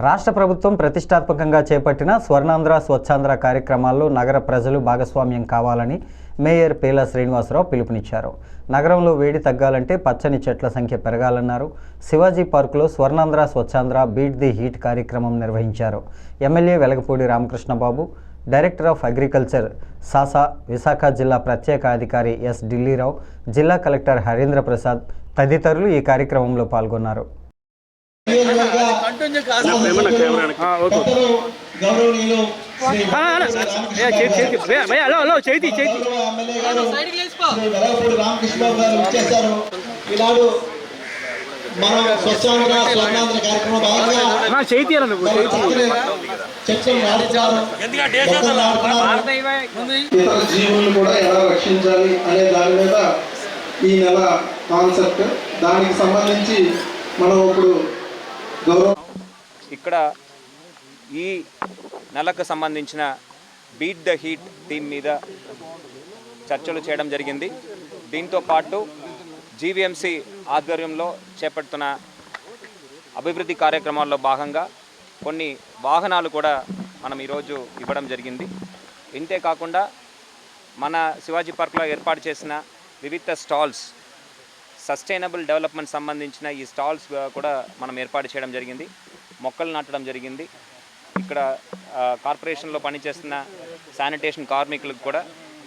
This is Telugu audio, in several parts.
రాష్ట్ర ప్రభుత్వం ప్రతిష్టాత్మకంగా చేపట్టిన స్వర్ణాంధ్ర స్వచ్ఛాంధ్ర కార్యక్రమాల్లో నగర ప్రజలు భాగస్వామ్యం కావాలని మేయర్ పేలా శ్రీనివాసరావు పిలుపునిచ్చారు. నగరంలో వేడి తగ్గాలంటే పచ్చని చెట్ల సంఖ్య పెరగాలన్నారు. శివాజీ పార్కులో Swarnandhra Swachhandhra beat the heat కార్యక్రమం నిర్వహించారు. MLA Velagapudi Ramakrishnababu, director of agriculture సాసా, విశాఖ జిల్లా ప్రత్యేక అధికారి ఎస్ ఢిల్లీరావు, జిల్లా కలెక్టర్ హరీంద్ర ప్రసాద్ తదితరులు ఈ కార్యక్రమంలో పాల్గొన్నారు. జీవులను కూడా ఎలా రక్షించాలి అనే దాని మీద ఈ నెల కాన్సెప్ట్, దానికి సంబంధించి మనం ఇప్పుడు ఇక్కడ ఈ నెలకు సంబంధించిన బీట్ ద హీట్ థీమ్ మీద చర్చలు చేయడం జరిగింది. దీంతో పాటు జీవీఎంసీ ఆధ్వర్యంలో చేపడుతున్న అభివృద్ధి కార్యక్రమాల్లో భాగంగా కొన్ని వాహనాలు కూడా మనం ఈరోజు ఇవ్వడం జరిగింది. ఇంతే కాకుండా మన శివాజీ పార్క్లో ఏర్పాటు చేసిన వివిధ స్టాల్స్, సస్టైనబుల్ డెవలప్మెంట్ సంబంధించిన ఈ స్టాల్స్ కూడా మనం ఏర్పాటు చేయడం జరిగింది. మొక్కలు నాటడం జరిగింది. ఇక్కడ కార్పొరేషన్లో పనిచేస్తున్న శానిటేషన్ కార్మికులకు కూడా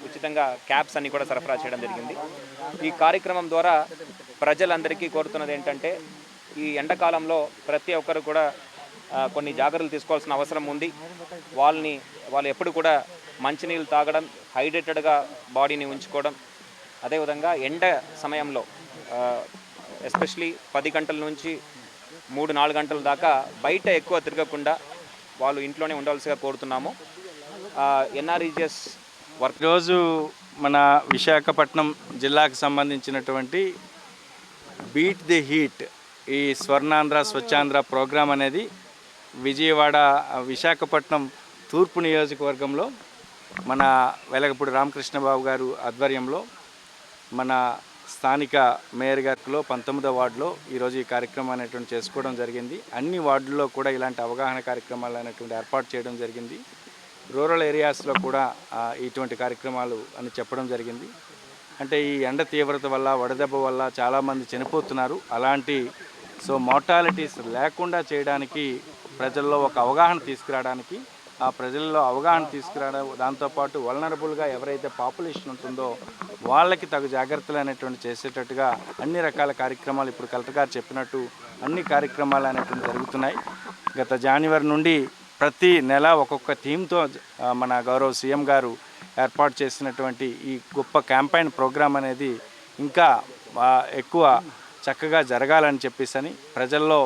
ఉచితంగా క్యాప్స్ అన్ని కూడా సరఫరా చేయడం జరిగింది. ఈ కార్యక్రమం ద్వారా ప్రజలందరికీ కోరుతున్నది ఏంటంటే, ఈ ఎండాకాలంలో ప్రతి ఒక్కరు కూడా కొన్ని జాగ్రత్తలు తీసుకోవాల్సిన అవసరం ఉంది. వాళ్ళు ఎప్పుడు కూడా మంచినీళ్ళు తాగడం, హైడ్రేటెడ్గా బాడీని ఉంచుకోవడం, అదేవిధంగా ఎండ సమయంలో ఎస్పెషలీ 10 గంటల నుంచి 3-4 గంటల దాకా బయట ఎక్కువ తిరగకుండా వాళ్ళు ఇంట్లోనే ఉండవలసిగా కోరుతున్నాము. ఎన్ఆర్ఈజిఎస్ వర్క్ రోజు మన విశాఖపట్నం జిల్లాకు సంబంధించినటువంటి బీట్ ది హీట్, ఈ స్వర్ణాంధ్ర స్వచ్ఛాంధ్ర ప్రోగ్రాం అనేది విజయవాడ విశాఖపట్నం తూర్పు నియోజకవర్గంలో మన వెలగపూడి రామకృష్ణబాబు గారు ఆధ్వర్యంలో మన స్థానిక మేయర్ గారిలో 19వ వార్డులో ఈరోజు ఈ కార్యక్రమం అనేటువంటి చేసుకోవడం జరిగింది. అన్ని వార్డుల్లో కూడా ఇలాంటి అవగాహన కార్యక్రమాలు అనేటువంటి ఏర్పాటు చేయడం జరిగింది. రూరల్ ఏరియాస్లో కూడా ఇటువంటి కార్యక్రమాలు అని చెప్పడం జరిగింది. అంటే ఈ ఎండ తీవ్రత వల్ల, వడదెబ్బ వల్ల చాలామంది చనిపోతున్నారు. అలాంటి మార్టాలిటీస్ లేకుండా చేయడానికి ప్రజల్లో ఒక అవగాహన తీసుకురావడానికి, ఆ ప్రజల్లో అవగాహన తీసుకురావడం, దాంతోపాటు వల్నరబుల్గా ఎవరైతే పాపులేషన్ ఉంటుందో వాళ్ళకి తగు జాగ్రత్తలు అనేటువంటి చేసేటట్టుగా అన్ని రకాల కార్యక్రమాలు ఇప్పుడు కలెక్టర్ గారు చెప్పినట్టు అన్ని కార్యక్రమాలు అనేటువంటి జరుగుతున్నాయి. గత జనవరి నుండి ప్రతి నెల ఒక్కొక్క థీమ్తో మన గౌరవ సీఎం గారు ఏర్పాటు చేసినటువంటి ఈ గొప్ప క్యాంపైన్ ప్రోగ్రాం అనేది ఇంకా ఎక్కువ చక్కగా జరగాలని చెప్పేసి ప్రజల్లో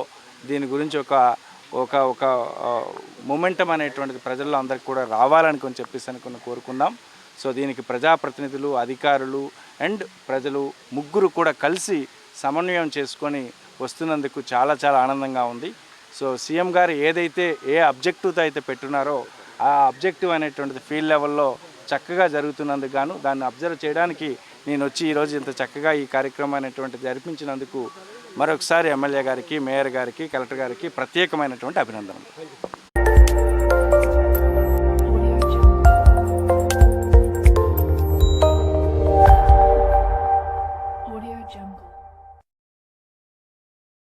దీని గురించి ఒక మొమెంటం అనేటువంటిది ప్రజల్లో అందరికి కూడా రావాలని చెప్పేసి కోరుకుందాం. సో దీనికి ప్రజాప్రతినిధులు, అధికారులు అండ్ ప్రజలు ముగ్గురు కూడా కలిసి సమన్వయం చేసుకొని వస్తున్నందుకు చాలా చాలా ఆనందంగా ఉంది. సో సీఎం గారు ఏదైతే ఏ అబ్జెక్టివ్తో అయితే పెట్టున్నారో ఆ అబ్జెక్టివ్ అనేటువంటిది ఫీల్డ్ లెవెల్లో చక్కగా జరుగుతున్నందుకు గాను దాన్ని అబ్జర్వ్ చేయడానికి నేను వచ్చి ఈరోజు ఇంత చక్కగా ఈ కార్యక్రమం అనేటువంటిది జరిపించినందుకు మరొకసారి ఎమ్మెల్యే గారికి, మేయర్ గారికి, కలెక్టర్ గారికి ప్రత్యేకమైనటువంటి అభినందనలు.